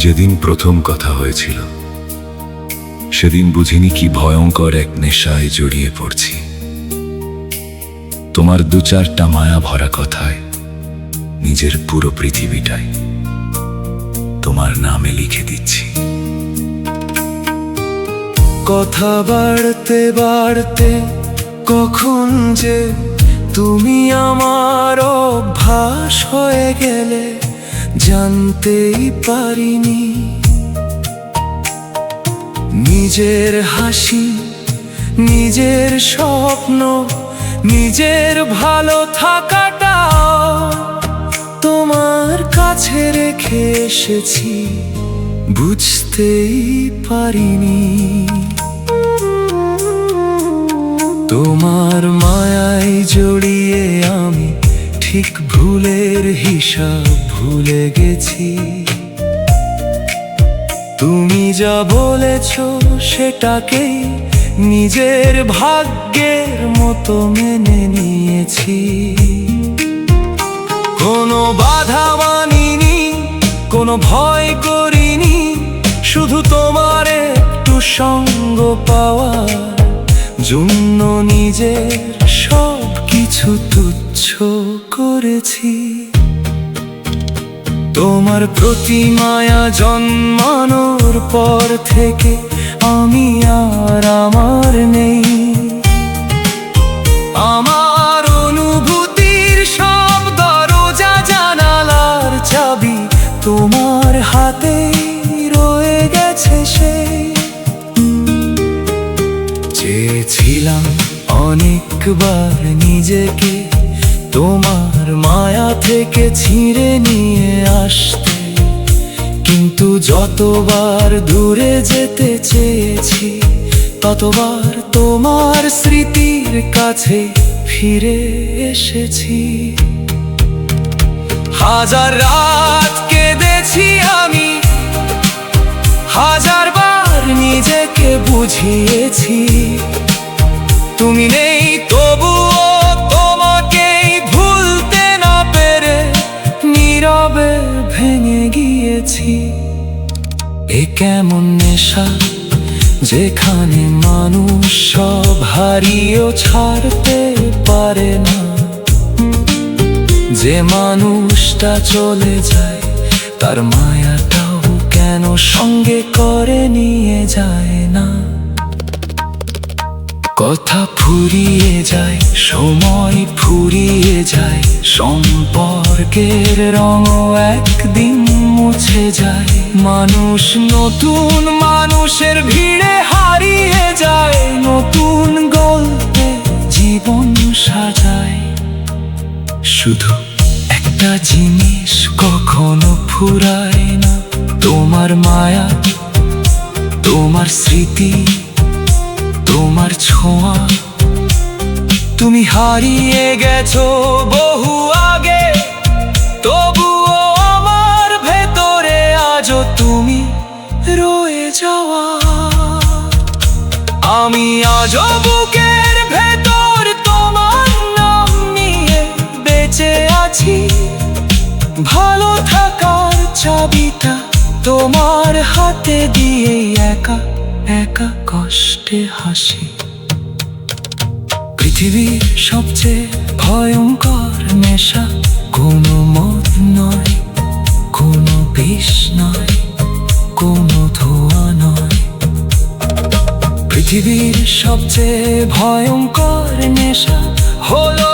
যেদিন প্রথম কথা হয়েছিল সেদিন বুঝিনি কি ভয়ঙ্কর এক নেশায় জড়িয়ে পড়ছি। তোমার দু চারটা মায়া ভরা কথায় নিজের পুরো পৃথিবীটাই তোমার নামে লিখে দিচ্ছি। কথা বাড়তে বাড়তে কখন যে তুমি আমার অভ্যাস হয়ে গেলে জানতেই পারিনি। নিজের হাসি, নিজের স্বপ্ন, নিজের ভালো থাকাটা তোমার কাছে রেখে এসেছি, বুঝতেই পারিনি। তোমার মায়ায় জড়িয়ে আমি ঠিক ভুলের হিসাব ভুলে গেছি। তুমি যা বলেছ সেটাকেই নিজের ভাগ্যের মতো মেনে নিয়েছি। কোনো বাধা মানিনি, কোনো ভয় করিনি, শুধু তোমার একটু সঙ্গ পাওয়ার জন্য নিজের সব কিছু তুচ্ছ করেছি। তোমার প্রতি মায়া জন্মানোর পর থেকে আমি আর আমার নেই। আমার অনুভূতির সব দরজা জানালার চাবি তোমার হাতেই রয়ে গেছে সেই। চেয়েছিলাম অনেকবার নিজেকে তোমার মায়া থেকে ছিঁড়ে নিয়ে আসতে, কিন্তু যতবার দূরে যেতে চেয়েছি ততবার তোমার স্মৃতির কাছে ফিরে এসেছি। হাজার রাত কেঁদেছি আমি, হাজারবার নিজেকে বুঝিয়েছি তুমি নেই, তবুও তোমাকেই ভুলতে না পেরে নীরবে ভেঙে গিয়েছি। এ কেমন নেশা যেখানে মানুষ সব হারিয়েও ছাড়তে পারে না। যে মানুষটা চলে যায় তার মায়াটাও কেন সঙ্গে করে নিয়ে যায় না। কথা ফুরিয়ে যায়, সময় ফুরিয়ে যায়, সম্পর্কের রঙও একদিন মুছে যায়। মানুষ নতুন মানুষের ভিড়ে হারিয়ে যায়, নতুন গল্পে জীবন সাজায়। শুধু একটা জিনিস কখনো ফুরায় না, তোমার মায়া, তোমার স্মৃতি, তোমার ছোঁয়া। তুমি হারিয়ে গেছো বহু আগে, তবুও আমার ভেতরে আজও তুমি রয়ে যাওয়া। আমি আজও বুকের ভেতর তোমার নাম নিয়ে বেঁচে আছি। ভালো থাকার চাবিটা তোমার হাতে দিয়ে একা একা কষ্টে হাসি। পৃথিবীর সবচেয়ে ভয়ঙ্কর নেশা কোনো মদ নয়, কোনো বিষ নয়, কোনো ধোঁয়া নয়। পৃথিবীর সবচেয়ে ভয়ঙ্কর নেশা হলো